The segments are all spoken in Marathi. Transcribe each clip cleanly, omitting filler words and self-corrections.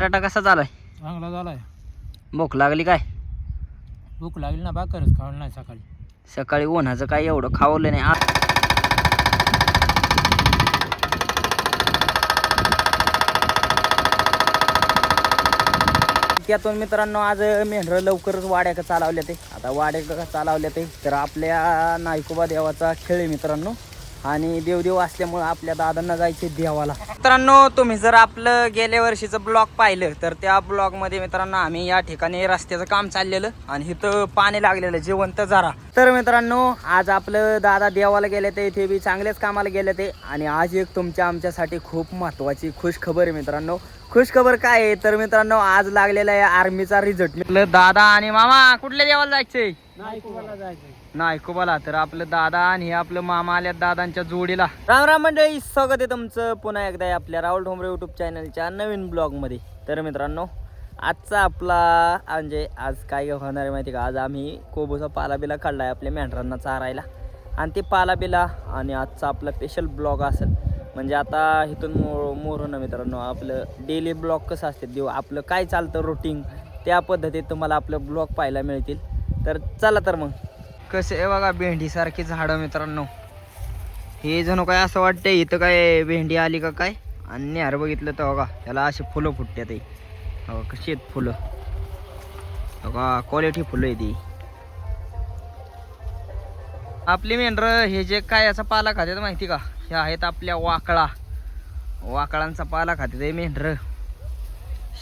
बटाटा कसा झालाय? चांगला झालाय. भूक लागली काय? भूक लागली ना, भाकरच खावलं नाही सकाळी. सकाळी उन्हाचं काय एवढं खावलं नाही. त्यातून मित्रांनो आज मेंढरं लवकरच वाड्याक चालवल्या ते. आता वाड्याक चालवल्या ते तर आपल्या नायकोबा देवाचा खेळ आहे मित्रांनो. आणि देवदेव असल्यामुळे आपल्या दादांना जायचे देवाला. मित्रांनो तुम्ही जर आपलं गेल्या वर्षीचं ब्लॉग पाहिलं तर त्या ब्लॉग मध्ये मित्रांनो आम्ही या ठिकाणी रस्त्याचं काम चाललेलं आणि इथं पाणी लागलेलं जिवंत जरा. तर मित्रांनो आज आपलं दादा देवाला गेले ते, इथे बी चांगलेच कामाला गेले ते. आणि आज एक तुमच्या आमच्यासाठी खूप महत्वाची खुश खबर आहे मित्रांनो. खुश खबर काय आहे तर मित्रांनो आज लागलेला आहे आर्मीचा रिझल्ट. दादा आणि मामा कुठल्या देवाला जायचंय? नायकोबाला जायचंय. नायकोबाला. तर आपलं दादा आणि हे आपलं मामा आल्यात दादांच्या जोडीला. राम राम मंडळी, स्वागत आहे तुमचं पुन्हा एकदा आपल्या राहुल ठोंबरे यूट्यूब चॅनलच्या नवीन ब्लॉग मध्ये. तर मित्रांनो आजचा आपला म्हणजे आज काय होणार आहे माहिती का? आज आम्ही कोबूचा पालाबिला काढलाय आपल्या मेंढरांना चारायला आणि ते पालाबिला आणि आजचा आपला स्पेशल ब्लॉग असेल. म्हणजे आता इथून मोरून मित्रांनो आपलं डेली ब्लॉग कसं असते देऊ आपलं काय चालतं रुटीन त्या पद्धतीत तुम्हाला आपलं ब्लॉग पाहायला मिळतील. तर चला तर मग कसे आहे बघा भेंडी सारखी झाडं मित्रांनो. हे जणू काय असं वाटतंय इथं काय भेंडी आली का काय. आणि नेहर बघितलं तर बघा त्याला अशी फुलं फुटतात. हो कशी आहेत फुलं बघा, क्वालिटी फुलं आहे ती. आपली मेंढरं हे जे काय याचा पाला खात्यात माहिती का? हे आहेत आपल्या वाकळांचा पाला खात्यात हे मेंढरं.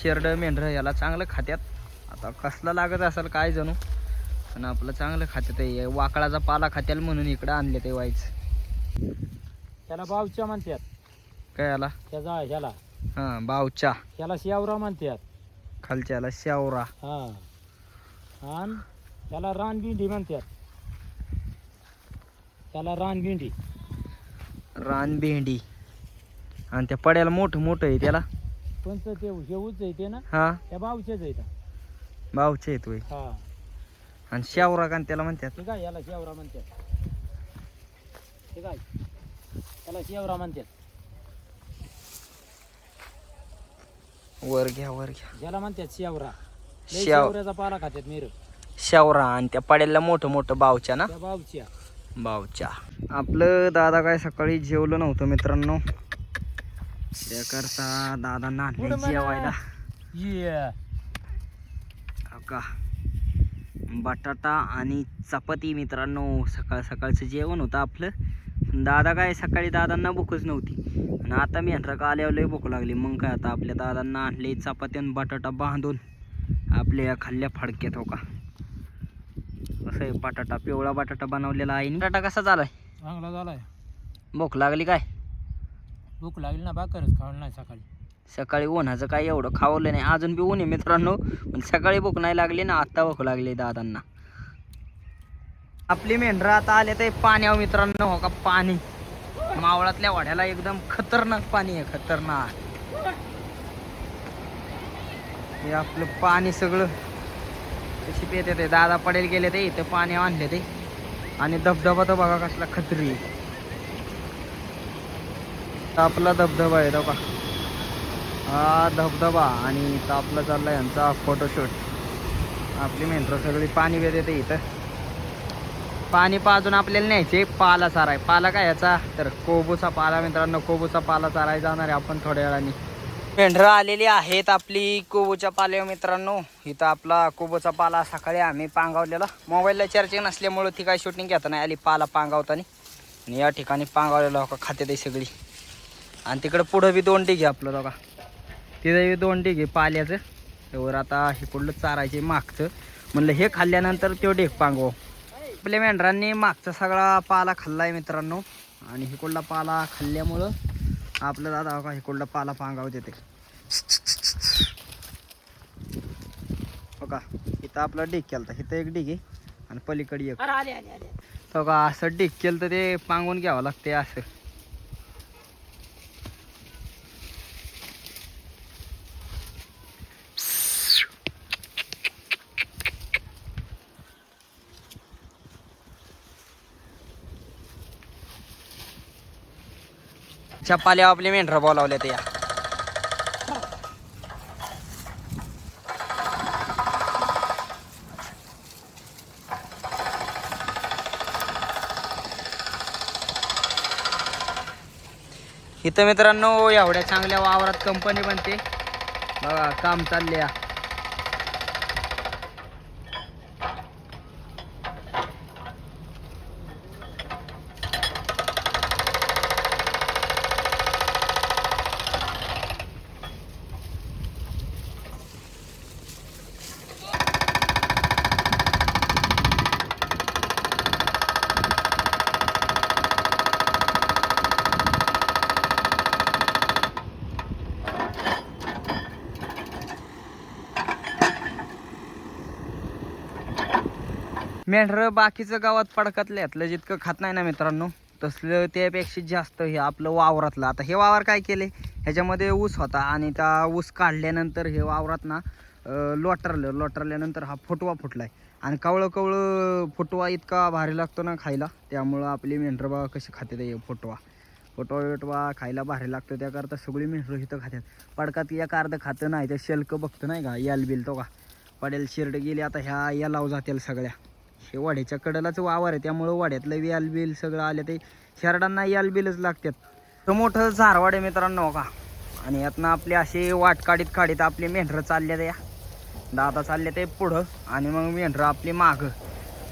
शेरड मेंढरं याला चांगलं खात्यात. आता कसला लागत असेल काय जणू पण आपलं चांगलं खात्यात आहे. वाकळाचा पाला खात्याल म्हणून इकडं आणले ते व्हायचं. त्याला बावच्या म्हणतात. काय याला? त्याचा ह्याला हां बावच्या. त्याला शेवरा म्हणतात. खालच्याला शेवरा. हा आणि त्याला रानभिंडी म्हणतात. त्याला रानभिंडी. रानभेंडी. आणि त्या पड्याला मोठं मोठं आहे त्याला कोणतं ते हेऊच आहे ते ना? हा त्या बावच्याच आहे. बावचे येतोय. हा आणि शेवरा का त्याला म्हणतात. ते काय याला शेवरा म्हणतात. ते काय त्याला शेवरा म्हणतात. वर घ्या वर घ्या. ज्याला म्हणतात शेवरा. शेवऱ्याचा पाला खात्यात मिर. शेवरा आणि त्या पड्याला मोठं मोठं बावच्या ना. त्या बावच्या. बावच्या. आपलं दादा काय सकाळी जेवलं नव्हतं मित्रांनो. त्याकरता दादांना आणले जेवायला. का बटाटा आणि चपाती मित्रांनो. सकाळ सकाळचं जेवण होतं आपलं. दादा काय सकाळी दादांना भूकच नव्हती आणि आता मी का आल्यावर लय भूक लागली. मग काय आता आपल्या दादांना आणले चपाती आणि बटाटा बांधून आपल्या खाल्ल्या फडक्यात. हो का कसं आहे बटाटा, पिवळा बटाटा बनवलेला आहे. बटाटा कसा झालाय? चांगला झालाय. भूक लागली काय? भूक लागली ना, भाकरच खावलं नाही सकाळी. सकाळी उन्हाचं काय एवढं खावलं नाही. अजून बी ऊन आहे मित्रांनो पण सकाळी भूक नाही लागली ना, आता भूक लागली दादांना. आपली मेंढरं आता आले ते पाण्यावर मित्रांनो. हो का पाणी मावळातल्या वाड्याला एकदम खतरनाक पाणी आहे, खतरनाक. हे आपलं पाणी सगळं कशी पेते ते. दादा पडेल गेले ते इथं पाणी आणले ते. आणि धबधबा तर बघा कसला खतरी. आपला धबधबा आहे तो का. हा धबधबा आणि इथं आपला चाललाय यांचा फोटोशूट. आपली मेंढरं सगळी पाणी पेते इथं. पाणी पाजून आपल्याला न्यायचे पाला चाराय. पाला काय याचा तर कोबूचा पाला मित्रांनो. कोबूचा पाला चाराय जाणार आहे आपण थोड्या वेळाने. मेंढरं आलेली आहेत आपली कोबूच्या पाल्या मित्रांनो. इथं आपला कोबूचा पाला सकाळी आम्ही पांगावलेला. मोबाईलला चार्जिंग नसल्यामुळं ती काय शूटिंग घेता नाही आली पाला पांगावताना. आणि या ठिकाणी पांगावलेला हो खाते ते सगळी. आणि तिकडं पुढं बी 2 डिगे आपलं बघा. तिथं बी 2 डिगे पाल्याचं. त्यावर आता हे पुढलं चारायचे मागचं. म्हणलं हे खाल्ल्यानंतर तो डेग पांगव. आपल्या मेंढरांनी मागचा सगळा पाला खाल्लाय मित्रांनो. आणि हिकडला पाला खाल्ल्यामुळं आपलं दादा बघा हिकडला पाला पांगाव देते बघा. इथं आपला डिग केलं इथं एक डिग आहे आणि पलीकडे एक. बघा असं डिग केलं तर ते पांगून घ्यावं लागते असं. पाल्या आपली मेंढरं बोलावल्या त्या. इथं मित्रांनो एवढ्या चांगल्या वावरात कंपनी बनते बघा, काम चालले. मेंढरं बाकीचं गावात पडकातलं यातलं जितकं खात नाही ना मित्रांनो, तसलं त्यापेक्षा जास्त हे आपलं वावरातलं. आता हे वावर काय केले, ह्याच्यामध्ये ऊस होता आणि त्या ऊस काढल्यानंतर हे वावरात ना लोटरल्यानंतर हा फुटवा फुटलाय. आणि कवळं कवळं फुटवा इतका भारी लागतो ना खायला, त्यामुळं आपली मेंढरं बघा कशी खाते ते फुटवा खायला भारी लागतो. त्याकरता सगळी मेंढरं इथं खातात. पडकात एक अर्ध खातं नाही, ते शेल्क बघतं नाही का, याल बिल तो का पडेल शिरड गेली. आता ह्या यालाव जातील सगळ्या. हे वाड्याच्या कडेलाच वावर आहे, त्यामुळं वाड्यातलं याल बिल सगळं आलं ते शेरडांना याल बिलच लागतात. तर मोठं झारवाड आहे मित्रांनो का. आणि यातनं आपली अशी वाट काढीत आपली मेंढरं चालल्या या दादा चालले ते पुढं आणि मग मेंढरं आपली मागं.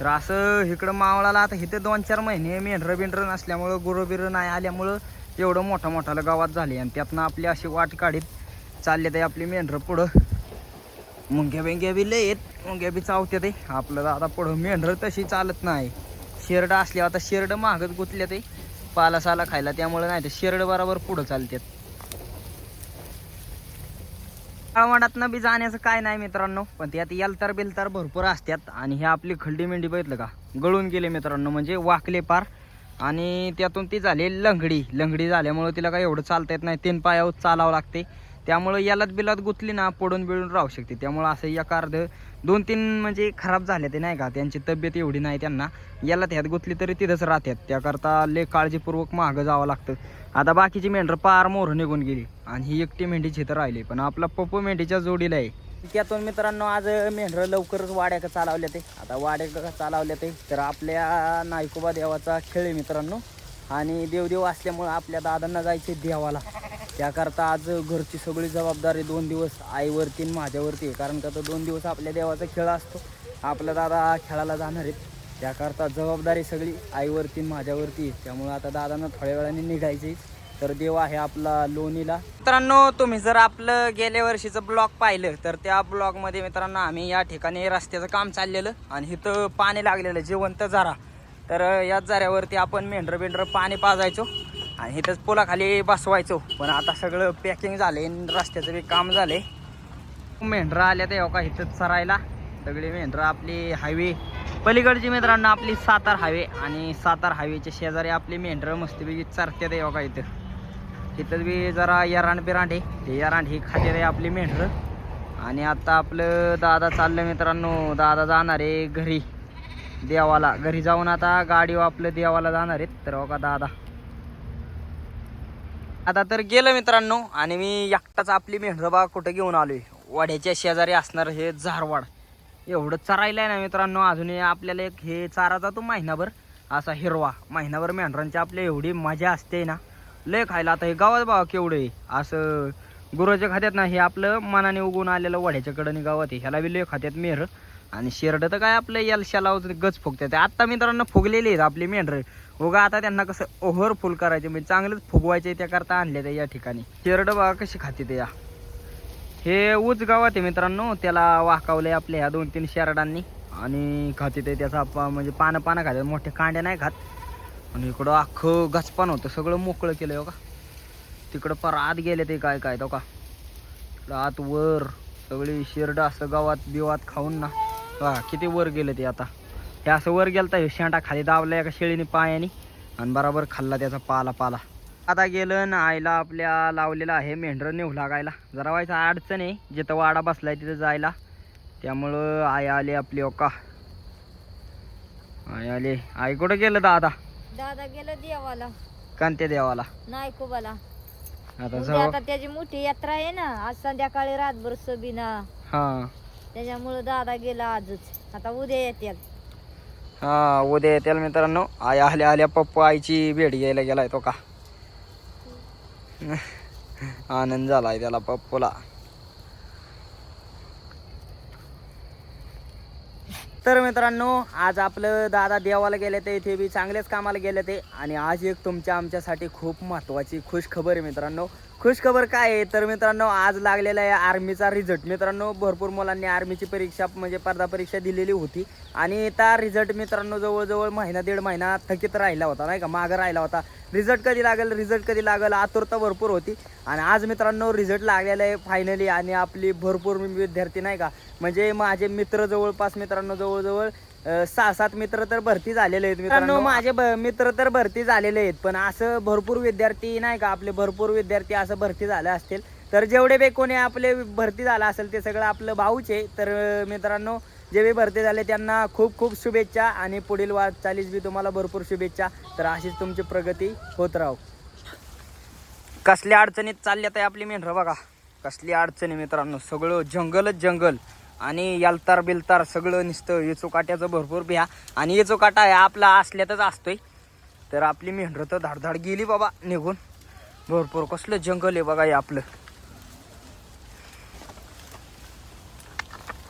तर असं इकडं मावळाला आता इथं 2-4 महिने मेंढरं नसल्यामुळं गुरं नाही आल्यामुळं एवढं मोठ्याला गावात झाले. आणि त्यातनं आपली अशी वाट काढीत चालले ते आपली मेंढरं पुढं. मुंग्या बी लय येत, मुंग्या बी चावते ते आपलं दादा पुढं. मेंढरं तशी चालत नाही, शेरडं असल्यावर आता शेरडं मागत गुतल्या ते पालासाला खायला, त्यामुळे नाही ते शेरडं बरोबर पुढं चालतात. काळवंडातनं बी जाण्याचं काय नाही मित्रांनो, पण त्यात यालतार बिलतार भरपूर असतात. आणि हे आपली खड्डी मेंढी बघितलं का, गळून गेले मित्रांनो, म्हणजे वाकले पार. आणि त्यातून ती झाली लंगडी झाल्यामुळे तिला काय एवढं चालता येत नाही, 3 पायावर चालावं लागते. त्यामुळं यालात बिलात गुतली ना पडून बिळून राहू शकते. त्यामुळं असं एक अर्ध 2-3 म्हणजे खराब झाले ते नाही का, त्यांची तब्येत एवढी नाही त्यांना, याला ह्यात गुतली तरी तिथंच राहतात. त्याकरता लय काळजीपूर्वक मागं जावं लागतं. आता बाकीची मेंढरं पार मोरं निघून गेली आणि ही एकटी मेंढीची इथं राहिली, पण आपला पप्पू मेंढीच्या जोडीला आहे. त्यातून मित्रांनो आज मेंढरं लवकरच वाड्याक चालवल्या ते. आता वाड्याक चालवल्या ते तर आपल्या नायकोबा देवाचा खेळ आहे मित्रांनो. आणि देवदेव असल्यामुळं आपल्या दादांना जायचे देवाला. त्याकरता आज घरची सगळी जबाबदारी 2 दिवस आईवरती आणि माझ्यावरती आहे. कारण का तर 2 दिवस आपल्या देवाचा खेळ असतो, आपला दादा खेळायला जाणार आहेत. त्याकरता जबाबदारी सगळी आईवरती आणि माझ्यावरती. त्यामुळं आता दादांना थोड्या वेळाने निघायचे. तर देव आहे आपला लोणीला. मित्रांनो तुम्ही जर आपलं गेल्या वर्षीचं ब्लॉग पाहिलं तर त्या ब्लॉगमध्ये मित्रांनो आम्ही या ठिकाणी रस्त्याचं काम चाललेलं आणि इथं पाणी लागलेलं जिवंत झरा. तर याच झऱ्यावरती आपण मेंढरं पाणी पाजायचो आणि इथंच पुलाखाली बसवायचो. पण आता सगळं पॅकिंग झाले, रस्त्याचं बी काम झाले. मेंढरं आल्या तर का इथंच चरायला. सगळी मेंढरं आपली हायवे पलीकडची मित्रांनो आपली सातार हायवे, आणि सातार हायवेच्या शेजारी आपली मेंढरं मस्तपैकी चरत्यात आहे का इथं. इथं बी जरा यरांड बिरांड आहे, ते यरांड ही खाते आहे आपली मेंढरं. आणि आता आपलं दादा चाललं मित्रांनो, दादा जाणार आहे घरी देवाला. घरी जाऊन आता गाडीवर आपलं देवाला जाणार आहेत. तर का दादा आता तर गेलं मित्रांनो. आणि मी एकटाच आपली मेंढरं बा कुठं घेऊन आलोय, वाड्याच्या शेजारी असणार हे झारवाड. एवढं चरायला आहे ना मित्रांनो. अजून आपल्याला एक हे चारा जातो महिनाभर असा हिरवा. महिनाभर मेंढरांची आपल्या एवढी मजा असते ना, लय खायला. आता हे गावात बघा केवढं आहे, असं गुराच्या खात्यात ना हे आपलं मनाने उगून आलेलं वाड्याच्या कडनी गावात आहे. ह्याला बी लय खात्यात मेढर. आणि शेरडं तर काय आपलं याला शालाव गच फुगतात. आता मित्रांनो फुगलेली आहेत आपली मेंढरं. उगा आता त्यांना कसं ओव्हरफुल करायचे, म्हणजे चांगलंच फुगवायचे त्याकरता आणले ते या ठिकाणी. शेरडं बघा कशी खाते ते. या हे उच गावात आहे मित्रांनो, त्याला वाकावलंय आपल्या ह्या 2-3 शेरडांनी आणि खाते ते. त्याचा म्हणजे पानं खातात, मोठ्या कांड्या नाही खात. आणि इकडं अख्खं गचपान होतं, सगळं मोकळं केलं हो का. तिकडं पर आत गेले ते काय तो का, आत वर सगळी शेरडं असं गावात बिवात खाऊन ना किती वर गेले ते. आता हे असं वर गेलं तर शेंडा खाली दाबला एका शेळीने पायाने आणि बराबर खाल्ला त्याचा पाला. आता गेलं ना आईला आपल्या लावलेला आहे मेंढरं नेऊ लागायला. जरा व्हायचं अडचण आहे, जिथं वाडा बसलाय तिथं जायला. त्यामुळं आई आली आपली. ओका आई आली. आई कुठं गेलं दादा गेलं देवाला, कांत्या देवाला नायकोबाला. आता आता त्याची मोठी यात्रा आहे ना, आज संध्याकाळी रातभर सबिना. हा त्याच्यामुळे दादा गेला आजच. आता उद्या येतील. हा उद्या येतील मित्रांनो. आई आल्या पप्पू आईची भेट घ्यायला गेलाय तो का. आनंद झालाय त्याला पप्पूला. तर मित्रांनो आज आपलं दादा देवाला गेले ते इथे बी चांगल्याच कामाला गेले ते. आणि आज एक तुमच्या आमच्यासाठी खूप महत्त्वाची खुश खबर आहे मित्रांनो. खुश खबर काय आहे तर मित्रांनो आज लागलेला आहे आर्मीचा रिझल्ट. मित्रांनो भरपूर मुलांनी आर्मीची परीक्षा म्हणजे स्पर्धा परीक्षा दिलेली होती आणि त्या रिझल्ट मित्रांनो जवळजवळ महिना दीड महिना थकीत राहिला होता नाही का, मागं राहिला होता. रिझल्ट कधी लागेल आतुरता भरपूर होती. आणि आज मित्रांनो रिझल्ट लागलेला आहे फायनली. आणि आपली भरपूर विद्यार्थी नाही का म्हणजे माझे मित्र जवळपास मित्रांनो जवळजवळ 6-7 मित्र तर भरती झालेले आहेत मित्रांनो. माझे मित्र तर भरती झालेले आहेत पण असं भरपूर विद्यार्थी नाही का आपले भरपूर विद्यार्थी असं भरती झाले असतील. तर जेवढे बी कोणी आपले भरती झाला असेल ते सगळं आपलं भाऊच आहे. तर मित्रांनो जे बी भरती झाले त्यांना खूप खूप शुभेच्छा आणि पुढील वाटचालीस बी तुम्हाला भरपूर शुभेच्छा. तर अशीच तुमची प्रगती होत राहो. कसल्या अडचणीत चालल्यात आहे आपली मेंढरं बघा. कसली अडचणी मित्रांनो, सगळं जंगलच जंगल आणि यालतार बिलतार सगळं नुसतं येचोकाट्याचं भरपूर भ्या. आणि येचोकाटा आहे आपला असल्यातच असतोय. तर आपली मेंढरं तर धाडधाड गेली बाबा निघून. भरपूर कसलं जंगल आहे बघा हे आपलं.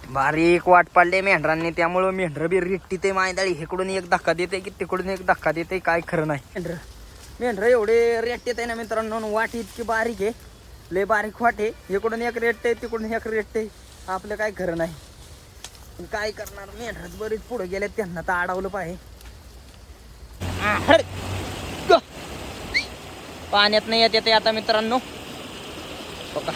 बारीक वाट पाडले मेंढरांनी त्यामुळं मेंढरं बी रिट्टी ते मायदाळी इकडून एक धक्का देते की तिकडून एक धक्का देते काय खरं नाही. मेंढरं एवढे रेट येत आहे ना मित्रांनो, वाट इतकी बारीक आहे, लय बारीक वाट आहे. इकडून एक रेट आहे तिकडून एक रेट आहे, आपलं काय खरं नाही. पण काय करणार मेंढरच बरीच पुढे गेले त्यांना तर अडवलं पाहिजे. पाण्यात नाही येते आता मित्रांनो बघा.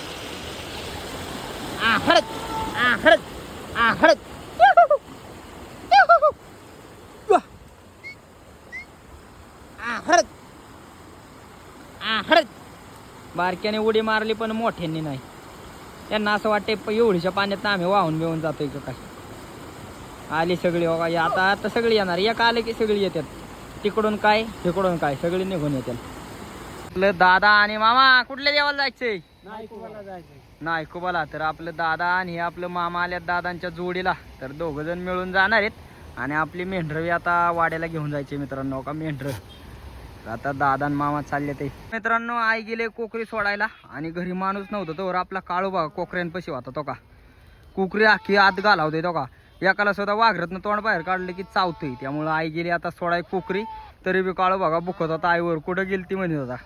बारक्याने उडी मारली पण मोठ्यांनी नाही. त्यांना असं वाटते एवढीच्या पाण्यात आम्ही वाहून बिहून जातोय का काय. आली सगळी बघा आता सगळी येणार. एक आले की सगळी येतात, तिकडून काय तिकडून काय सगळी निघून येतात. आपलं दादा आणि मामा कुठल्या देवाला जायचंय? नायकोबाला. तर आपलं दादा आणि आपलं मामा आल्यात दादांच्या जोडीला. तर दोघ जण मिळून जाणार आहेत आणि आपली मेंढरं आता वाड्याला घेऊन जायचे मित्रांनो का मेंढरं. आता दादा आणि मामा चालले ते मित्रांनो. आई गेले कोकरी सोडायला आणि घरी माणूस नव्हतं तर आपला काळू बघा कोकऱ्यांपाशी होता तो का. कोकरी आखी आत घालावते तो का. एकाला सुद्धा वाघरतनं तोंड बाहेर काढलं की चावतोय. त्यामुळं आई गेली आता सोडाय कोकरी. तरी बी काळू बघा बुकत होता आईवर. कुठं गेली ती म्हणत होता.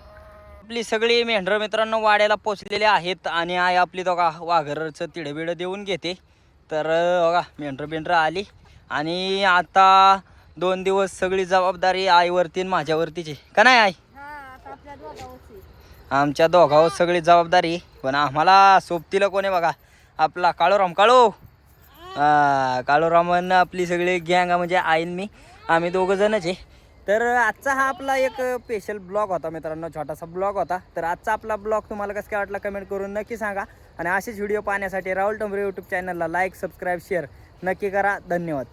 आपली सगळी मेंढरं मित्रांनो वाड्याला पोचलेले आहेत आणि आई आपली तो का वाघरचं तिडबिडं देऊन घेते. तर बघा मेंढरं आली आणि आता 2 दिवस सगळी जबाबदारी आईवरती माझ्यावरतीच आहे का नाही आई? आमच्या दोघांवर सगळी जबाबदारी. पण आम्हाला सोबतीला कोणी बघा आपला काळूरामन आपली सगळी गँग म्हणजे आईन मी आम्ही दोघं जणच आहे. तर आजचा हा आपला एक स्पेशल ब्लॉग होता मित्रांनो, छोटासा ब्लॉग होता. तर आजचा आपला ब्लॉग तुम्हाला कसं काय वाटला कमेंट करून नक्की सांगा. आणि असेच व्हिडिओ पाहण्यासाठी राहुल टोंबरे यूट्यूब चॅनलला लाईक सबस्क्राईब शेअर नक्की करा. धन्यवाद.